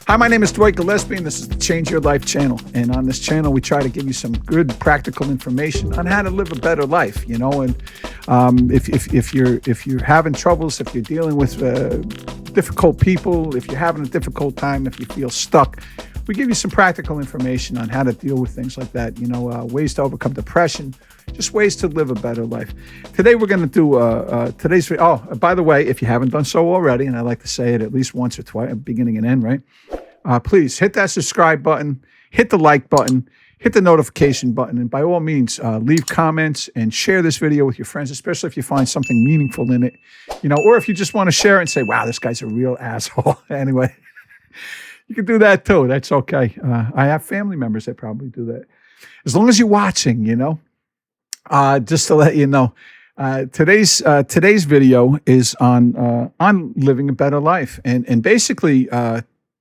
Hi, my name is Dwight Gillespie, and this is the Change Your Life channel. And on this channel, we try to give you some good, practical information on how to live a better life. You know, and if you're having troubles, if you're dealing with difficult people, if you're having a difficult time, if you feel stuck, we give you some practical information on how to deal with things like that. You know, ways to overcome depression, just ways to live a better life. Today, we're going to do today's. Oh, by the way, if you haven't done so already, and I like to say it at least once or twice, beginning and end, right? Please hit that subscribe button, hit the like button, hit the notification button, and by all means, leave comments and share this video with your friends, especially if you find something meaningful in it, you know, or if you just want to share it and say, wow, this guy's a real asshole. Anyway, you can do that too. That's okay. I have family members that probably do that. As long as you're watching, you know, just to let you know, today's video is on living a better life. And basically,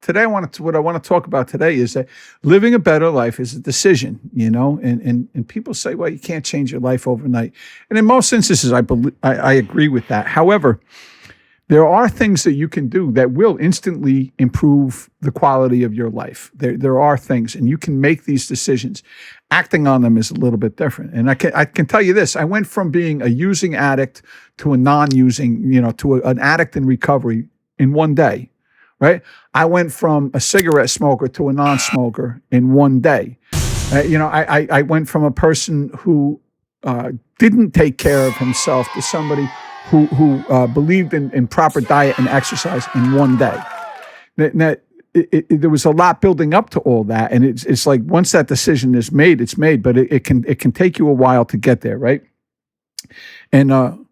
today, what I want to talk about today is that living a better life is a decision, you know, and people say, well, you can't change your life overnight. And in most instances, I agree with that. However, there are things that you can do that will instantly improve the quality of your life. There are things, and you can make these decisions. Acting on them is a little bit different. And I can tell you this, I went from being a using addict to a non-using, you know, to an addict in recovery in one day. Right? I went from a cigarette smoker to a non-smoker in one day. You know, I went from a person who didn't take care of himself to somebody who believed in proper diet and exercise in one day. Now, there was a lot building up to all that, and it's like once that decision is made, it's made. But it can take you a while to get there, right? And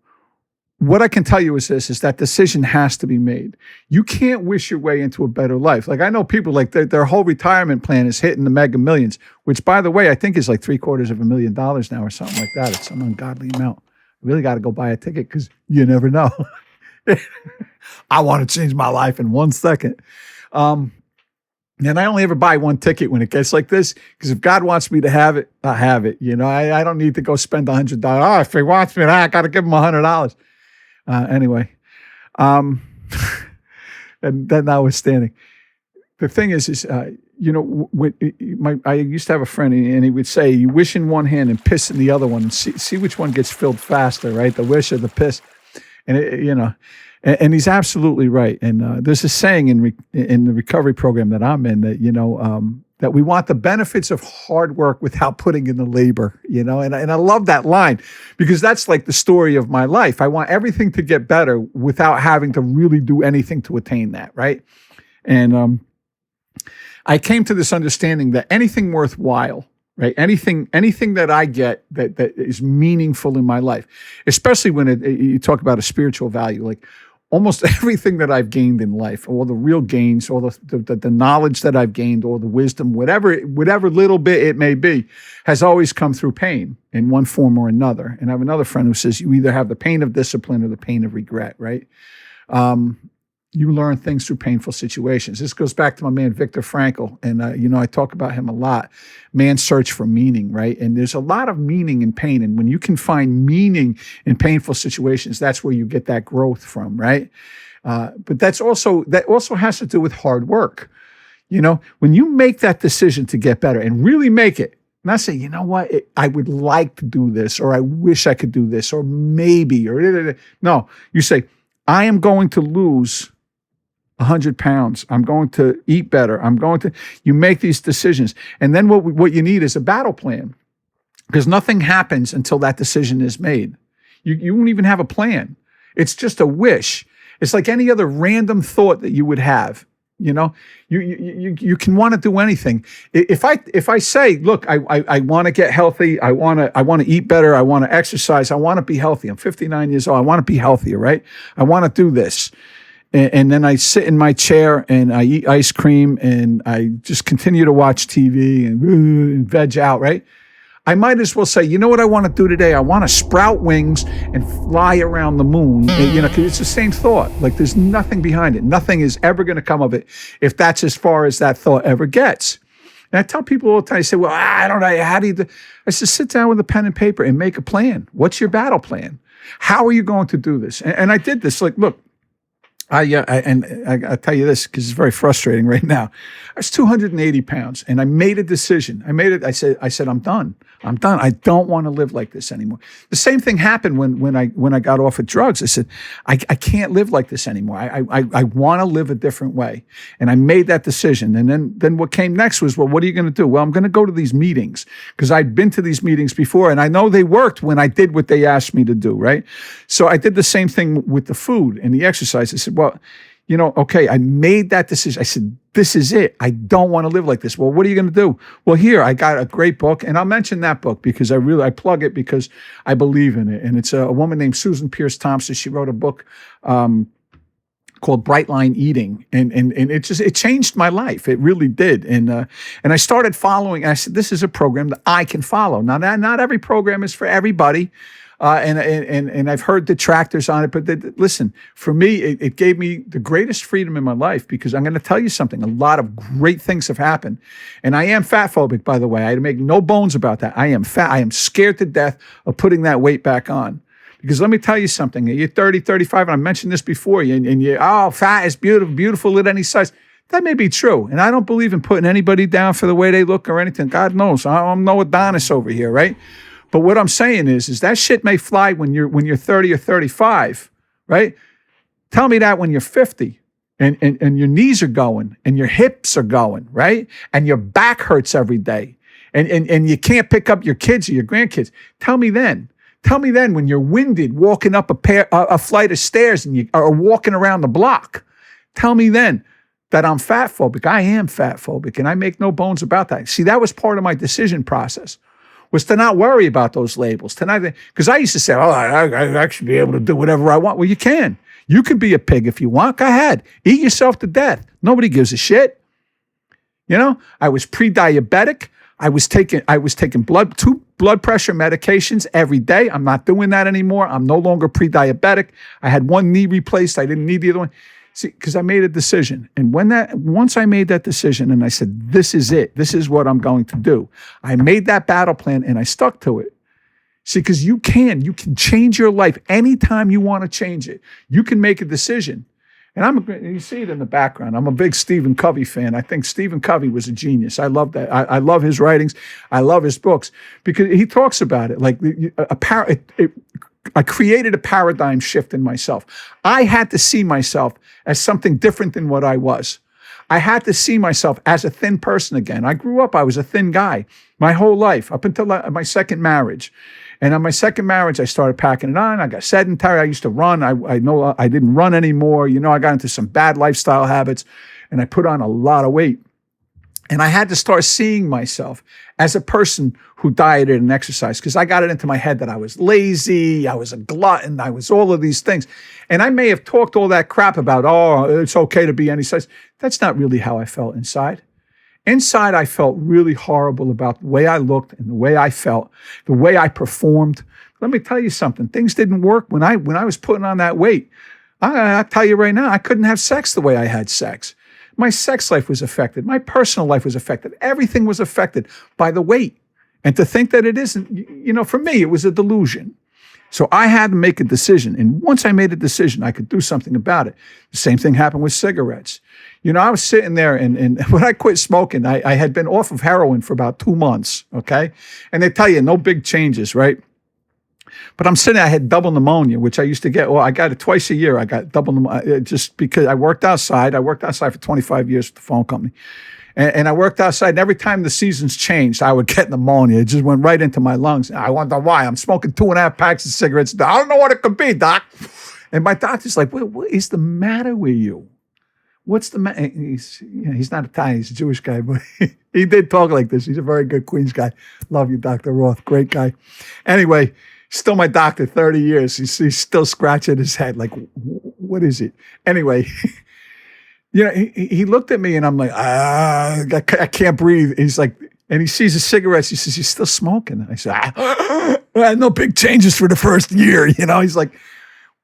what I can tell you is this, is that decision has to be made. You can't wish your way into a better life. Like I know people like their whole retirement plan is hitting the mega millions, which by the way, I think is like $750,000 now or something like that. It's some ungodly amount. I really got to go buy a ticket because you never know. I want to change my life in 1 second. And I only ever buy one ticket when it gets like this, because if God wants me to have it, I have it. You know, I don't need to go spend $100. Oh, if he wants me, I got to give him $100. Anyway, and then notwithstanding, the thing is, you know, I used to have a friend, and he would say, you wish in one hand and piss in the other one, and see which one gets filled faster, right? The wish or the piss. And, you know, and he's absolutely right. And there's a saying in the recovery program that I'm in that, you know, that we want the benefits of hard work without putting in the labor, you know, and I love that line, because that's like the story of my life. I want everything to get better without having to really do anything to attain that, right? And I came to this understanding that anything worthwhile, right, anything that I get that is meaningful in my life, especially when you talk about a spiritual value, like almost everything that I've gained in life, all the real gains, all the knowledge that I've gained, all the wisdom, whatever little bit it may be, has always come through pain in one form or another. And I have another friend who says you either have the pain of discipline or the pain of regret, right? You learn things through painful situations. This goes back to my man, Viktor Frankl. And, you know, I talk about him a lot. Man's search for meaning, right? And there's a lot of meaning in pain. And when you can find meaning in painful situations, that's where you get that growth from, right? But that also has to do with hard work. You know, when you make that decision to get better and really make it, not say, you know what, I would like to do this, or I wish I could do this, or maybe, or no, you say, I am going to lose 100 pounds. I'm going to eat better. You make these decisions. And then what you need is a battle plan, because nothing happens until that decision is made. You won't even have a plan. It's just a wish. It's like any other random thought that you would have. You know, you can want to do anything. If I say, look, I want to get healthy. I want to eat better. I want to exercise. I want to be healthy. I'm 59 years old. I want to be healthier, right? I want to do this. And then I sit in my chair and I eat ice cream and I just continue to watch TV and veg out, right? I might as well say, you know what I want to do today? I want to sprout wings and fly around the moon, you know, because it's the same thought. Like there's nothing behind it. Nothing is ever going to come of it if that's as far as that thought ever gets. And I tell people all the time, I say, well, I don't know, how do you do? I said, sit down with a pen and paper and make a plan. What's your battle plan? How are you going to do this? And I did this. Like, look, I tell you this because it's very frustrating right now. I was 280 pounds, and I made a decision. I said, I'm done. I'm done. I don't want to live like this anymore. The same thing happened when I got off of drugs. I said, I can't live like this anymore. I want to live a different way, and I made that decision. And then what came next was, well, what are you going to do? Well, I'm going to go to these meetings because I'd been to these meetings before, and I know they worked when I did what they asked me to do. Right, so I did the same thing with the food and the exercise. I said, well, okay, I made that decision. I said, this is it. I don't want to live like this. Well, what are you going to do? Well, here, I got a great book, and I'll mention that book because I plug it because I believe in it. And it's a woman named Susan Pierce Thompson. She wrote a book called Bright Line Eating. And it changed my life. It really did. And I started following, and I said, this is a program that I can follow. Now, not every program is for everybody. And I've heard detractors on it, but listen, for me, it gave me the greatest freedom in my life because I'm going to tell you something. A lot of great things have happened. And I am fat phobic, by the way. I make no bones about that. I am fat. I am scared to death of putting that weight back on. Because let me tell you something. You're 30, 35, and I mentioned this before, and you're, fat is beautiful at any size. That may be true. And I don't believe in putting anybody down for the way they look or anything. God knows. I'm no Adonis over here, right? But what I'm saying is that shit may fly when you're 30 or 35, right? Tell me that when you're 50 and your knees are going and your hips are going, right? And your back hurts every day and you can't pick up your kids or your grandkids. Tell me then when you're winded walking up a flight of stairs and you are walking around the block. Tell me then that I'm fat phobic. I am fat phobic and I make no bones about that. See, that was part of my decision process. Was to not worry about those labels. Because I used to say, I should be able to do whatever I want. Well, you can. You can be a pig if you want. Go ahead. Eat yourself to death. Nobody gives a shit. I was pre-diabetic. I was taking two blood pressure medications every day. I'm not doing that anymore. I'm no longer pre-diabetic. I had one knee replaced. I didn't need the other one. See, because I made a decision. And once I made that decision and I said, this is it. This is what I'm going to do. I made that battle plan and I stuck to it. See, because you can change your life anytime you want to change it. You can make a decision. And you see it in the background. I'm a big Stephen Covey fan. I think Stephen Covey was a genius. I love that. I love his writings. I love his books because he talks about it like I created a paradigm shift in myself. I had to see myself as something different than what I was. I had to see myself as a thin person again. I grew up, I was a thin guy my whole life, up until my second marriage. And on my second marriage, I started packing it on. I got sedentary. I used to run. I know I didn't run anymore. I got into some bad lifestyle habits, and I put on a lot of weight. And I had to start seeing myself as a person who dieted and exercised because I got it into my head that I was lazy, I was a glutton, I was all of these things. And I may have talked all that crap about, it's okay to be any size. That's not really how I felt inside. Inside, I felt really horrible about the way I looked and the way I felt, the way I performed. Let me tell you something. Things didn't work when I was putting on that weight. I'll tell you right now, I couldn't have sex the way I had sex. My sex life was affected. My personal life was affected. Everything was affected by the weight. And to think that it isn't, for me, it was a delusion. So I had to make a decision. And once I made a decision, I could do something about it. The same thing happened with cigarettes. I was sitting there and when I quit smoking, I had been off of heroin for about 2 months, okay? And they tell you no big changes, right? But I'm sitting there, I had double pneumonia, which I used to get. Well, I got it twice a year. I got double pneumonia just because I worked outside. I worked outside for 25 years with the phone company. And I worked outside, and every time the seasons changed, I would get pneumonia. It just went right into my lungs. I wonder why. I'm smoking 2.5 packs of cigarettes. I don't know what it could be, doc. And my doctor's like, what is the matter with you? What's the matter? He's not Italian. He's a Jewish guy, but he did talk like this. He's a very good Queens guy. Love you, Dr. Roth. Great guy. Anyway, still my doctor, 30 years. He's still scratching his head like, what is it? Anyway, he looked at me and I'm like, I can't breathe. He's like, and he sees the cigarettes. He says, you're still smoking. I said, no big changes for the first year. He's like,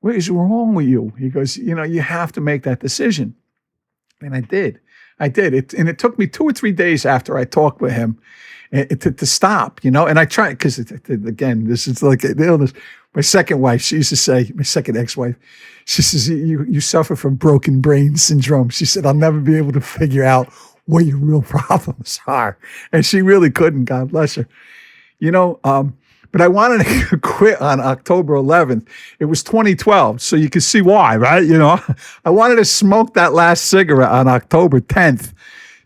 what is wrong with you? He goes, you have to make that decision. And I did. I did. And it took me 2 or 3 days after I talked with him to stop, you know. And I tried, because again, this is like an illness. My second wife, she used to say, my second ex-wife, she says, you suffer from broken brain syndrome. She said, I'll never be able to figure out what your real problems are. And she really couldn't, God bless her. You know, but I wanted to quit on October 11th. It was 2012, so you can see why, right? You know, I wanted to smoke that last cigarette on October 10th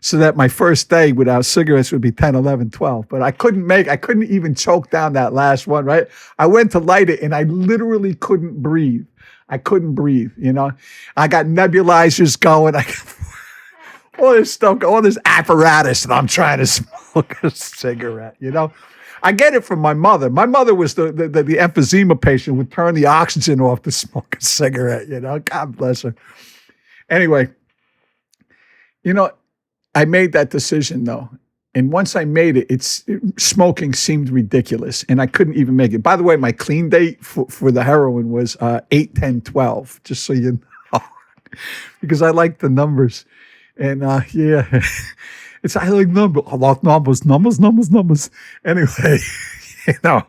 so that my first day without cigarettes would be 10, 11, 12. But I couldn't even choke down that last one, right? I went to light it and I literally couldn't breathe. I couldn't breathe, you know. I got nebulizers going. I got all this stuff, all this apparatus, and I'm trying to smoke a cigarette, you know. I get it from my mother. My mother was the emphysema patient, would turn the oxygen off to smoke a cigarette, you know. God bless her. Anyway, you know, I made that decision though. And once I made it, smoking seemed ridiculous and I couldn't even make it. By the way, my clean date for the heroin was 8/10/12, just so you know, because I like the numbers. And yeah. I like numbers. I like numbers. Anyway, you know,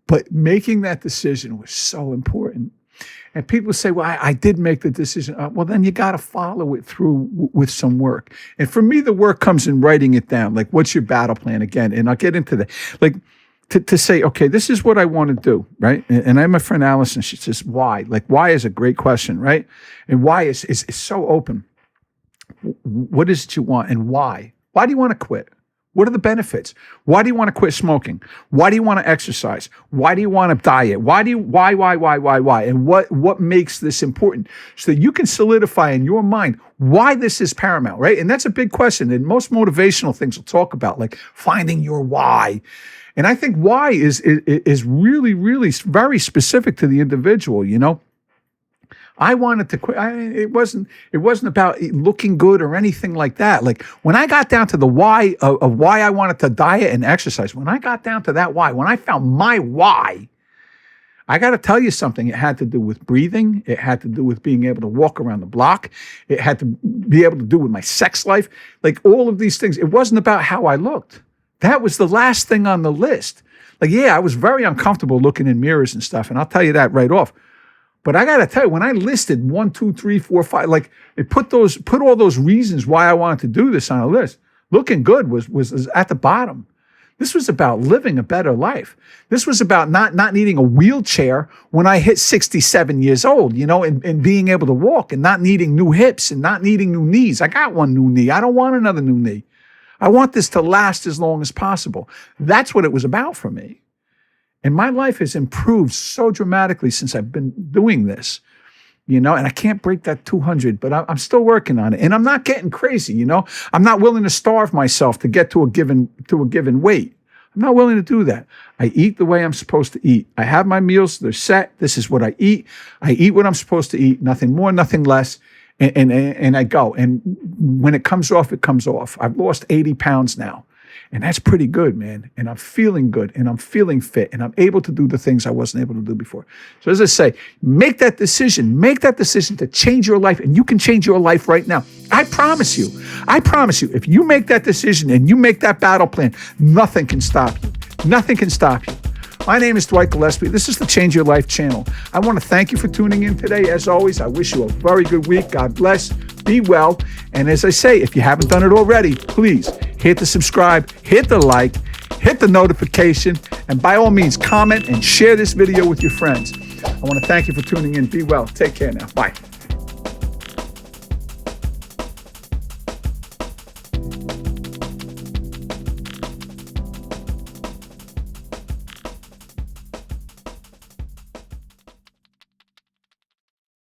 but making that decision was so important. And people say, well, I did make the decision. Well, then you got to follow it through with some work. And for me, the work comes in writing it down. Like, what's your battle plan again? And I'll get into that. Like, to say, okay, this is what I want to do, right? And I have my friend Allison. She says, why? Like, why is a great question, right? And why is so open. What is it you want and why? Why do you want to quit? What are the benefits? Why do you want to quit smoking? Why do you want to exercise? Why do you want to diet? Why? And what makes this important so that you can solidify in your mind why this is paramount, right? And that's a big question. And most motivational things will talk about, like finding your why. And I think why is really, really very specific to the individual, you know? I wanted to quit. It wasn't about looking good or anything like that. Like when I got down to the why of why I wanted to diet and exercise, when I got down to that why, when I found my why, I got to tell you something. It had to do with breathing. It had to do with being able to walk around the block. It had to be able to do with my sex life. Like all of these things. It wasn't about how I looked. That was the last thing on the list. Like, yeah, I was very uncomfortable looking in mirrors and stuff. And I'll tell you that right off. But I got to tell you, when I listed 1, 2, 3, 4, 5, like it put all those reasons why I wanted to do this on a list. Looking good was at the bottom. This was about living a better life. This was about not needing a wheelchair when I hit 67 years old, you know, and being able to walk and not needing new hips and not needing new knees. I got one new knee. I don't want another new knee. I want this to last as long as possible. That's what it was about for me. And my life has improved so dramatically since I've been doing this, you know, and I can't break that 200, but I'm still working on it. And I'm not getting crazy, you know. I'm not willing to starve myself to get to a given weight. I'm not willing to do that. I eat the way I'm supposed to eat. I have my meals. They're set. This is what I eat. I eat what I'm supposed to eat, nothing more, nothing less. And I go. And when it comes off, it comes off. I've lost 80 pounds now. And that's pretty good, man. And I'm feeling good and I'm feeling fit and I'm able to do the things I wasn't able to do before. So as I say, make that decision to change your life, and you can change your life right now. I promise you, if you make that decision and you make that battle plan, nothing can stop you. Nothing can stop you. My name is Dwight Gillespie. This is the Change Your Life channel. I want to thank you for tuning in today. As always, I wish you a very good week. God bless. Be well. And as I say, if you haven't done it already, please hit the subscribe, hit the like, hit the notification, and by all means, comment and share this video with your friends. I want to thank you for tuning in. Be well. Take care now. Bye.